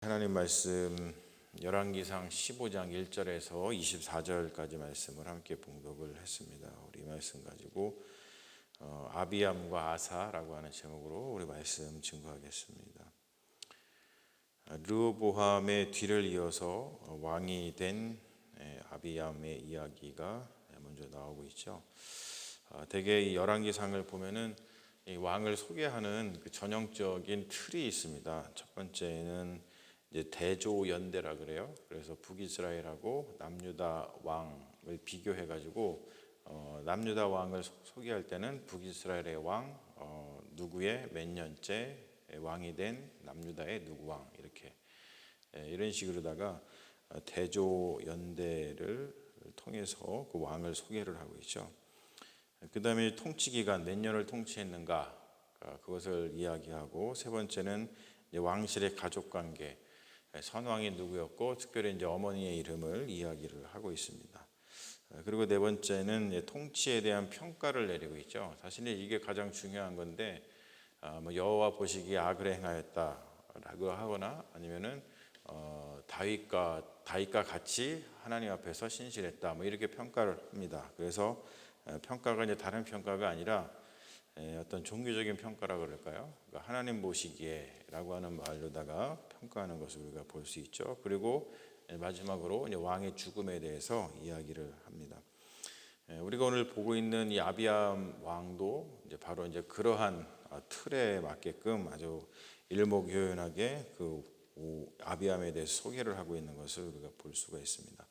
하나님 말씀 열왕기상 15장 1절에서 24절까지 말씀을 함께 봉독을 했습니다. 우리 말씀 가지고 아비암과 아사라고 하는 제목으로 우리 말씀 증거하겠습니다. 르호보암의 뒤를 이어서 왕이 된 아비암의 이야기가 먼저 나오고 있죠. 대개 이 열왕기상을 보면은 이 왕을 소개하는 그 전형적인 틀이 있습니다. 첫 번째는 이제 대조연대라 그래요. 그래서 북이스라엘하고 남유다 왕을 비교해 가지고 남유다 왕을 소개할 때는 북이스라엘의 왕 누구의 몇 년째 왕이 된 남유다의 누구 왕 이렇게 이런 식으로다가 대조연대를 통해서 그 왕을 소개를 하고 있죠. 그 다음에 통치 기간 몇 년을 통치했는가 그것을 이야기하고, 세 번째는 왕실의 가족 관계, 선왕이 누구였고 특별히 이제 어머니의 이름을 이야기를 하고 있습니다. 그리고 네 번째는 통치에 대한 평가를 내리고 있죠. 사실 이게 가장 중요한 건데 여호와 보시기에 악을 행하였다라고 하거나 아니면은 다윗과 같이 하나님 앞에서 신실했다 이렇게 평가를 합니다. 그래서 평가가 이제 다른 평가가 아니라 어떤 종교적인 평가라 그럴까요? 그러니까 하나님 보시기에라고 하는 말로다가 평가하는 것을 우리가 볼 수 있죠. 그리고 마지막으로 이제 왕의 죽음에 대해서 이야기를 합니다. 우리가 오늘 보고 있는 이 아비암 왕도 이제 바로 이제 그러한 틀에 맞게끔 아주 일목요연하게 그 아비암에 대해서 소개를 하고 있는 것을 우리가 볼 수가 있습니다.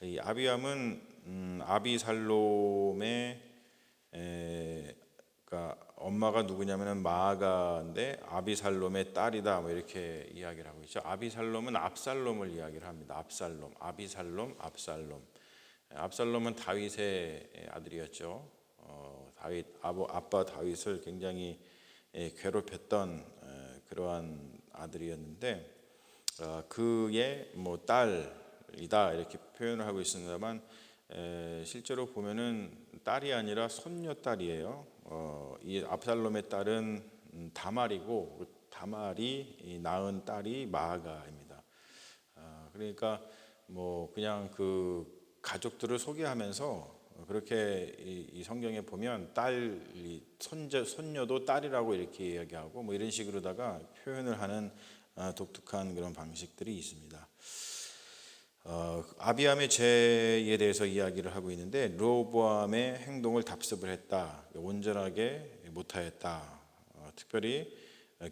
이 아비암은 아비살롬의 그러니까 엄마가 누구냐면은 마아가인데 아비살롬의 딸이다 이렇게 이야기를 하고 있죠. 아비살롬은 압살롬을 이야기를 합니다. 압살롬, 아비살롬, 압살롬. 압살롬은 다윗의 아들이었죠. 다윗 아빠 다윗을 굉장히 괴롭혔던 그러한 아들이었는데 그의 딸이다 이렇게 표현을 하고 있습니다만 실제로 보면은 딸이 아니라 손녀딸이에요. 이 압살롬의 딸은 다말이고 다말이 낳은 딸이 마아가입니다. 그러니까 그냥 그 가족들을 소개하면서 그렇게 이 성경에 보면 손녀도 딸이라고 이렇게 이야기하고 이런 식으로다가 표현을 하는 독특한 그런 방식들이 있습니다. 아비암의 죄에 대해서 이야기를 하고 있는데 르호보암의 행동을 답습을 했다. 온전하게 못하였다. 특별히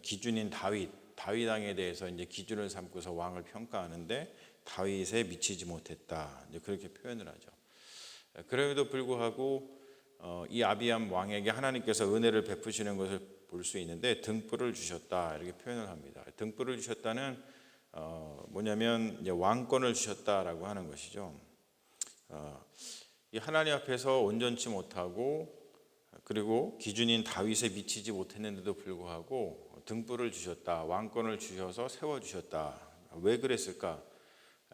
기준인 다윗 왕에 대해서 이제 기준을 삼고서 왕을 평가하는데 다윗에 미치지 못했다. 이제 그렇게 표현을 하죠. 그럼에도 불구하고 이 아비암 왕에게 하나님께서 은혜를 베푸시는 것을 볼 수 있는데 등불을 주셨다 이렇게 표현을 합니다. 등불을 주셨다는 뭐냐면 이제 왕권을 주셨다라고 하는 것이죠. 이 하나님 앞에서 온전치 못하고 그리고 기준인 다윗에 미치지 못했는데도 불구하고 등불을 주셨다, 왕권을 주셔서 세워 주셨다. 왜 그랬을까?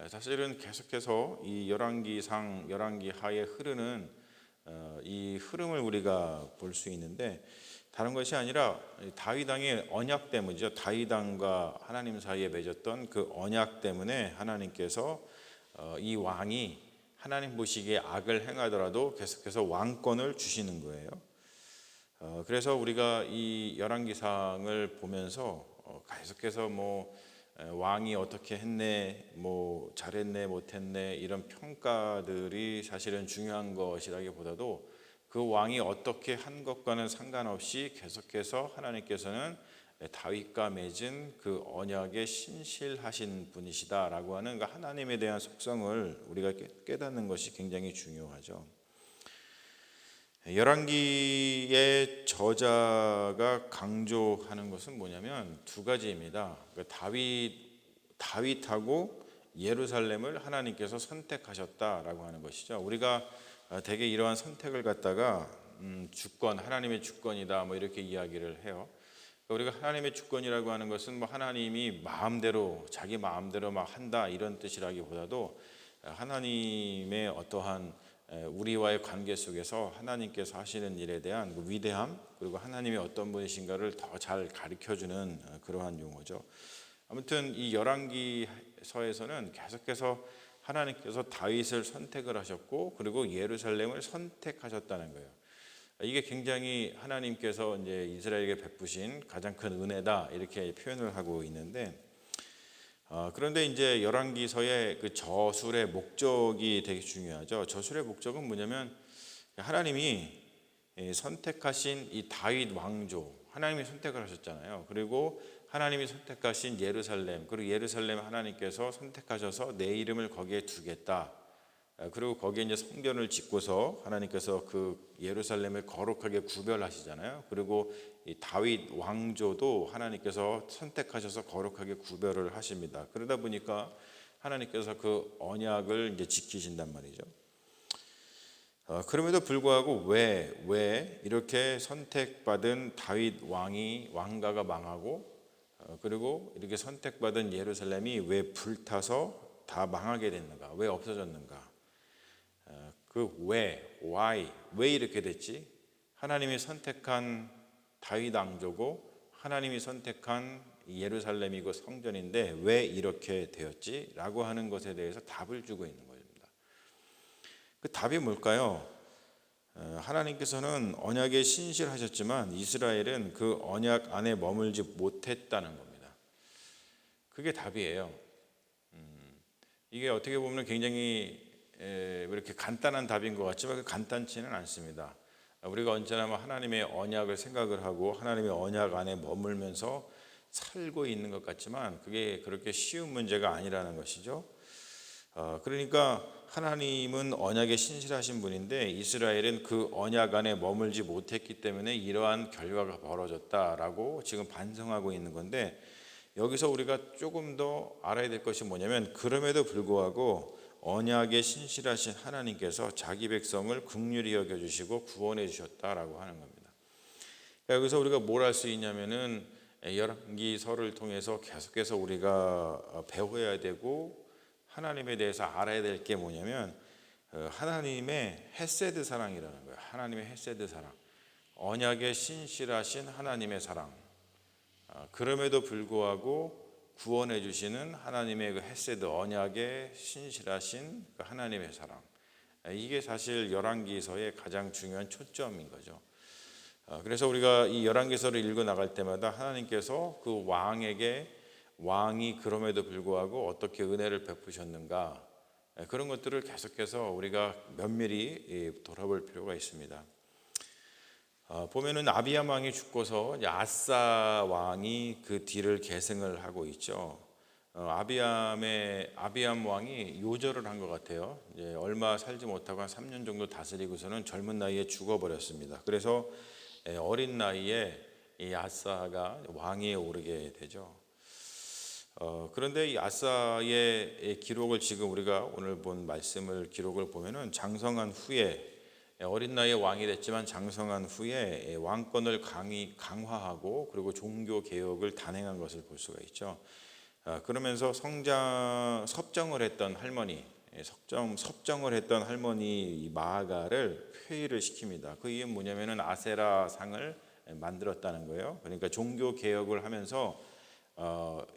사실은 계속해서 이 열왕기 하에 흐르는 이 흐름을 우리가 볼 수 있는데 다른 것이 아니라 다윗 왕의 언약 때문이죠. 다윗 왕과 하나님 사이에 맺었던 그 언약 때문에 하나님께서 이 왕이 하나님 보시기에 악을 행하더라도 계속해서 왕권을 주시는 거예요. 그래서 우리가 이 열왕기상을 보면서 계속해서 왕이 어떻게 했네, 잘했네, 못했네 이런 평가들이 사실은 중요한 것이라기보다도 그 왕이 어떻게 한 것과는 상관없이 계속해서 하나님께서는 다윗과 맺은 그 언약에 신실하신 분이시다라고 하는 그 하나님에 대한 속성을 우리가 깨닫는 것이 굉장히 중요하죠. 열왕기의 저자가 강조하는 것은 뭐냐면 두 가지입니다. 다윗하고 예루살렘을 하나님께서 선택하셨다라고 하는 것이죠. 우리가 대개 이러한 선택을 갖다가 하나님의 주권이다 이렇게 이야기를 해요. 우리가 하나님의 주권이라고 하는 것은 하나님이 자기 마음대로 막 한다 이런 뜻이라기보다도 하나님의 어떠한 우리와의 관계 속에서 하나님께서 하시는 일에 대한 그 위대함, 그리고 하나님이 어떤 분이신가를 더 잘 가르쳐주는 그러한 용어죠. 아무튼 이 열왕기서에서는 계속해서 하나님께서 다윗을 선택을 하셨고 그리고 예루살렘을 선택하셨다는 거예요. 이게 굉장히 하나님께서 이제 이스라엘에게 베푸신 가장 큰 은혜다 이렇게 표현을 하고 있는데, 그런데 이제 열왕기서의 그 저술의 목적이 되게 중요하죠. 저술의 목적은 뭐냐면 하나님이 선택하신 이 다윗 왕조, 하나님이 선택을 하셨잖아요. 그리고 하나님이 선택하신 예루살렘, 그리고 예루살렘 하나님께서 선택하셔서 내 이름을 거기에 두겠다. 그리고 거기에 이제 성전을 짓고서 하나님께서 그 예루살렘을 거룩하게 구별하시잖아요. 그리고 이 다윗 왕조도 하나님께서 선택하셔서 거룩하게 구별을 하십니다. 그러다 보니까 하나님께서 그 언약을 이제 지키신단 말이죠. 그럼에도 불구하고 왜 이렇게 선택받은 다윗 왕가가 망하고 그리고 이렇게 선택받은 예루살렘이 왜 불타서 다 망하게 됐는가? 왜 없어졌는가? 왜 이렇게 됐지? 하나님이 선택한 다윗 왕조고 하나님이 선택한 예루살렘이고 성전인데 왜 이렇게 되었지? 라고 하는 것에 대해서 답을 주고 있는 겁니다. 그 답이 뭘까요? 하나님께서는 언약에 신실하셨지만 이스라엘은 그 언약 안에 머물지 못했다는 겁니다. 그게 답이에요. 이게 어떻게 보면 굉장히 이렇게 간단한 답인 것 같지만 간단치는 않습니다. 우리가 언제나 하나님의 언약을 생각을 하고 하나님의 언약 안에 머물면서 살고 있는 것 같지만 그게 그렇게 쉬운 문제가 아니라는 것이죠. 그러니까 하나님은 언약에 신실하신 분인데 이스라엘은 그 언약 안에 머물지 못했기 때문에 이러한 결과가 벌어졌다라고 지금 반성하고 있는 건데, 여기서 우리가 조금 더 알아야 될 것이 뭐냐면 그럼에도 불구하고 언약에 신실하신 하나님께서 자기 백성을 긍휼히 여겨주시고 구원해 주셨다라고 하는 겁니다. 그러니까 여기서 우리가 뭘 할 수 있냐면은 열왕기서를 통해서 계속해서 우리가 배워야 되고 하나님에 대해서 알아야 될 게 뭐냐면 하나님의 헤세드 사랑이라는 거예요. 하나님의 헤세드 사랑, 언약에 신실하신 하나님의 사랑, 그럼에도 불구하고 구원해 주시는 하나님의 그 헤세드 언약에 신실하신 그 하나님의 사랑, 이게 사실 열왕기서의 가장 중요한 초점인 거죠. 그래서 우리가 이 열왕기서를 읽어 나갈 때마다 하나님께서 그 왕이 그럼에도 불구하고 어떻게 은혜를 베푸셨는가, 그런 것들을 계속해서 우리가 면밀히 돌아볼 필요가 있습니다. 보면은 아비암 왕이 죽고서 아사 왕이 그 뒤를 계승을 하고 있죠. 아비암 왕이 요절을 한 것 같아요. 이제 얼마 살지 못하고 한 3년 정도 다스리고서는 젊은 나이에 죽어버렸습니다. 그래서 어린 나이에 이 아사가 왕위에 오르게 되죠. 그런데 이 아사의 기록을 지금 우리가 오늘 본 말씀을 기록을 보면은 장성한 후에 어린 나이에 왕이 됐지만 장성한 후에 왕권을 강화하고 그리고 종교 개혁을 단행한 것을 볼 수가 있죠. 그러면서 섭정을 했던 할머니 마아가를 폐위를 시킵니다. 그 이유는 뭐냐면은 아세라 상을 만들었다는 거예요. 그러니까 종교 개혁을 하면서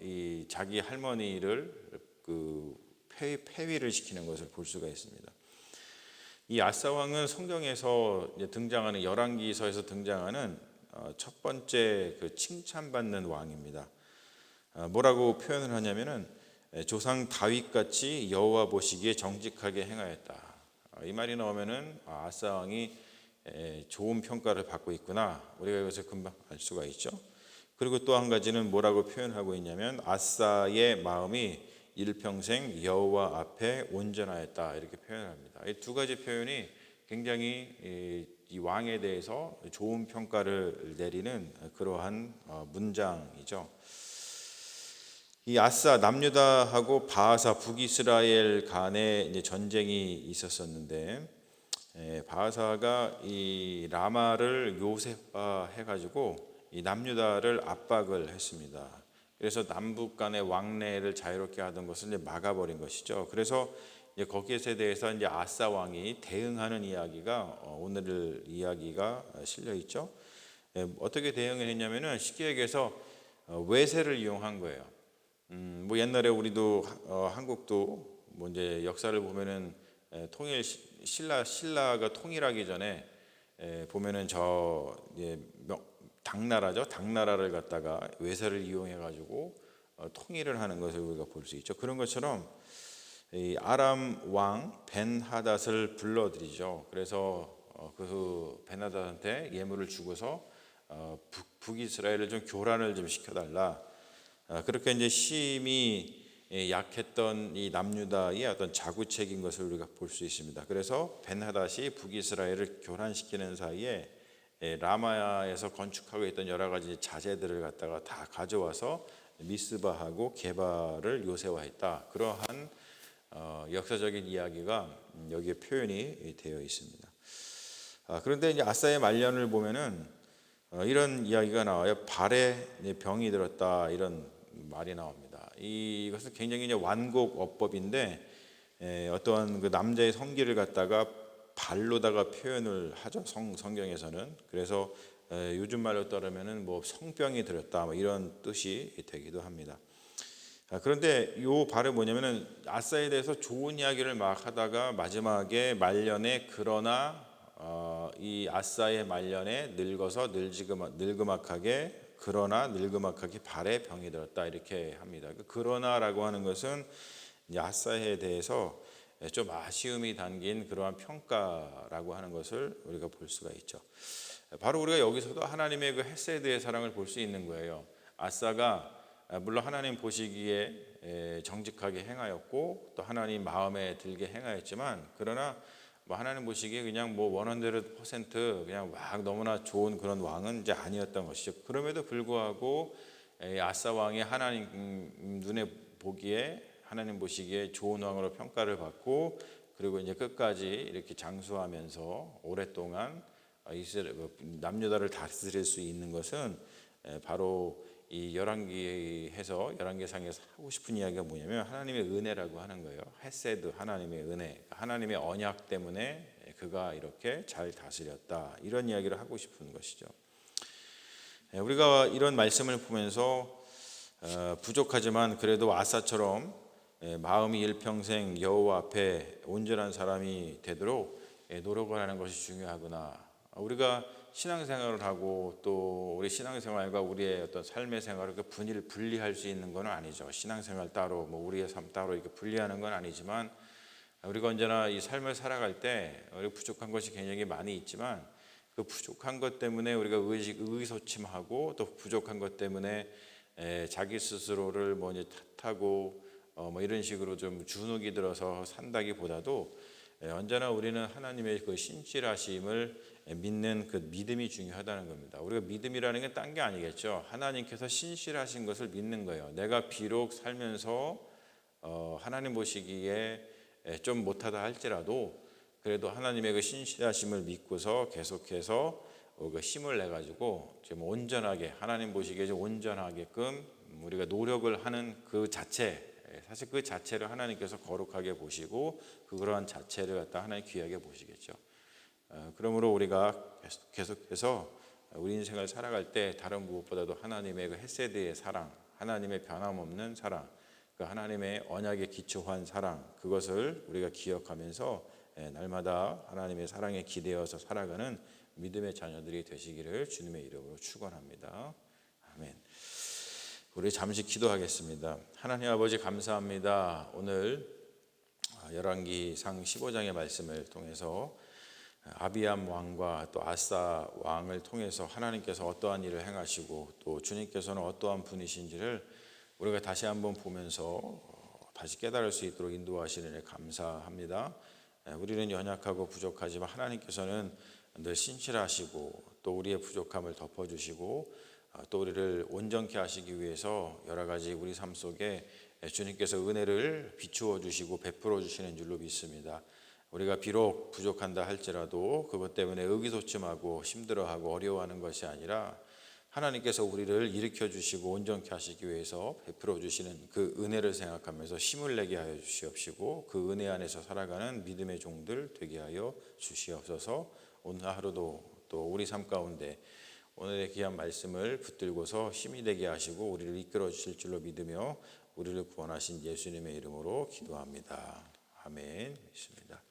이 자기 할머니를 그 폐위를 시키는 것을 볼 수가 있습니다. 이 아사 왕은 성경에서 등장하는 열왕기서에서 등장하는 첫 번째 그 칭찬받는 왕입니다. 뭐라고 표현을 하냐면은 조상 다윗같이 여호와 보시기에 정직하게 행하였다. 이 말이 나오면은 아사 왕이 좋은 평가를 받고 있구나, 우리가 이것을 금방 알 수가 있죠. 그리고 또 한 가지는 뭐라고 표현하고 있냐면 아사의 마음이 일평생 여호와 앞에 온전하였다, 이렇게 표현합니다. 이 두 가지 표현이 굉장히 이 왕에 대해서 좋은 평가를 내리는 그러한 문장이죠. 이 아사 남유다하고 바하사 북이스라엘 간에 이제 전쟁이 있었었는데, 바하사가 이 라마를 요셉화 해가지고 이 남유다를 압박을 했습니다. 그래서 남북 간의 왕래를 자유롭게 하던 것을 이제 막아버린 것이죠. 그래서 이제 거기에 대해서 이제 아사 왕이 대응하는 이야기가 오늘 이야기가 실려 있죠. 어떻게 대응을 했냐면은 쉽게 얘기해서 외세를 이용한 거예요. 뭐 옛날에 우리도 한국도 뭐 이제 역사를 보면은 통일 신라가 통일하기 전에 보면은 저 당나라죠. 당나라를 갖다가 외세를 이용해 가지고 통일을 하는 것을 우리가 볼 수 있죠. 그런 것처럼 이 아람 왕 벤하닷을 불러들이죠. 그래서 그 벤하닷한테 예물을 주고서 북이스라엘을 좀 교란을 좀 시켜달라. 그렇게 이제 심히 약했던 이 남유다의 어떤 자구책인 것을 우리가 볼 수 있습니다. 그래서 벤하닷이 북이스라엘을 교란시키는 사이에 라마야에서 건축하고 있던 여러 가지 자재들을 갖다가 다 가져와서 미스바하고 게바를 요새화했다. 그러한 역사적인 이야기가 여기에 표현이 되어 있습니다. 그런데 이제 아사의 말년을 보면은 이런 이야기가 나와요. 발에 병이 들었다 이런 말이 나옵니다. 이것은 굉장히 이제 완곡 어법인데 어떠한 그 남자의 성기를 갖다가 발로다가 표현을 하죠. 성경에서는. 그래서 요즘 말로 따르면은 뭐 성병이 들었다 뭐 이런 뜻이 되기도 합니다. 그런데 요 발은 뭐냐면은 아사에 대해서 좋은 이야기를 막 하다가 마지막에 말년에 그러나 이 아사의 말년에 늙어서 늙음악하게 그러나 늙음악하게 발에 병이 들었다 이렇게 합니다. 그러나라고 하는 것은 이제 아사에 대해서 좀 아쉬움이 담긴 그러한 평가라고 하는 것을 우리가 볼 수가 있죠. 바로 우리가 여기서도 하나님의 그 헤세드의 사랑을 볼 수 있는 거예요. 아사가 물론 하나님 보시기에 정직하게 행하였고 또 하나님 마음에 들게 행하였지만 그러나 뭐 하나님 보시기에 그냥 뭐 100% 그냥 막 너무나 좋은 그런 왕은 이제 아니었던 것이죠. 그럼에도 불구하고 아사 왕이 하나님 눈에 보기에 하나님 보시기에 좋은 왕으로 평가를 받고 그리고 이제 끝까지 이렇게 장수하면서 오랫동안 남유다를 다스릴 수 있는 것은 바로 이 열왕기상에서 하고 싶은 이야기가 뭐냐면 하나님의 은혜라고 하는 거예요. 헤세드 하나님의 은혜, 하나님의 언약 때문에 그가 이렇게 잘 다스렸다 이런 이야기를 하고 싶은 것이죠. 우리가 이런 말씀을 보면서 부족하지만 그래도 아사처럼 마음이 일평생 여호와 앞에 온전한 사람이 되도록 노력을 하는 것이 중요하구나. 우리가 신앙생활을 하고 또 우리 신앙생활과 우리의 어떤 삶의 생활을 분리할 수 있는 건 아니죠. 신앙생활 따로 뭐 우리의 삶 따로 이렇게 분리하는 건 아니지만 우리가 언제나 이 삶을 살아갈 때 우리 부족한 것이 굉장히 많이 있지만 그 부족한 것 때문에 우리가 의기소침하고 또 부족한 것 때문에 자기 스스로를 뭐 이제 탓하고 뭐 이런 식으로 좀 주눅이 들어서 산다기보다도 언제나 우리는 하나님의 그 신실하심을 믿는 그 믿음이 중요하다는 겁니다. 우리가 믿음이라는 게 딴 게 아니겠죠. 하나님께서 신실하신 것을 믿는 거예요. 내가 비록 살면서 하나님 보시기에 좀 못하다 할지라도 그래도 하나님의 그 신실하심을 믿고서 계속해서 그 힘을 내 가지고 좀 온전하게 하나님 보시기에 좀 온전하게끔 우리가 노력을 하는 그 자체 사실 그 자체를 하나님께서 거룩하게 보시고 그러한 자체를 갖다 하나님 귀하게 보시겠죠. 그러므로 우리가 계속해서 우리 인생을 살아갈 때 다른 무엇보다도 하나님의 그 헤세드의 사랑, 하나님의 변함없는 사랑, 그 하나님의 언약에 기초한 사랑 그것을 우리가 기억하면서 날마다 하나님의 사랑에 기대어서 살아가는 믿음의 자녀들이 되시기를 주님의 이름으로 축원합니다. 아멘. 우리 잠시 기도하겠습니다. 하나님 아버지 감사합니다. 오늘 열왕기상 15장의 말씀을 통해서 아비암 왕과 또 아사 왕을 통해서 하나님께서 어떠한 일을 행하시고 또 주님께서는 어떠한 분이신지를 우리가 다시 한번 보면서 다시 깨달을 수 있도록 인도하시는 일 감사합니다. 우리는 연약하고 부족하지만 하나님께서는 늘 신실하시고 또 우리의 부족함을 덮어주시고 또 우리를 온전케 하시기 위해서 여러 가지 우리 삶 속에 주님께서 은혜를 비추어 주시고 베풀어 주시는 줄로 믿습니다. 우리가 비록 부족한다 할지라도 그것 때문에 의기소침하고 힘들어하고 어려워하는 것이 아니라 하나님께서 우리를 일으켜 주시고 온전케 하시기 위해서 베풀어 주시는 그 은혜를 생각하면서 힘을 내게 하여 주시옵시고 그 은혜 안에서 살아가는 믿음의 종들 되게 하여 주시옵소서. 오늘 하루도 또 우리 삶 가운데 오늘의 귀한 말씀을 붙들고서 힘이 되게 하시고 우리를 이끌어 주실 줄로 믿으며 우리를 구원하신 예수님의 이름으로 기도합니다. 아멘. 있습니다.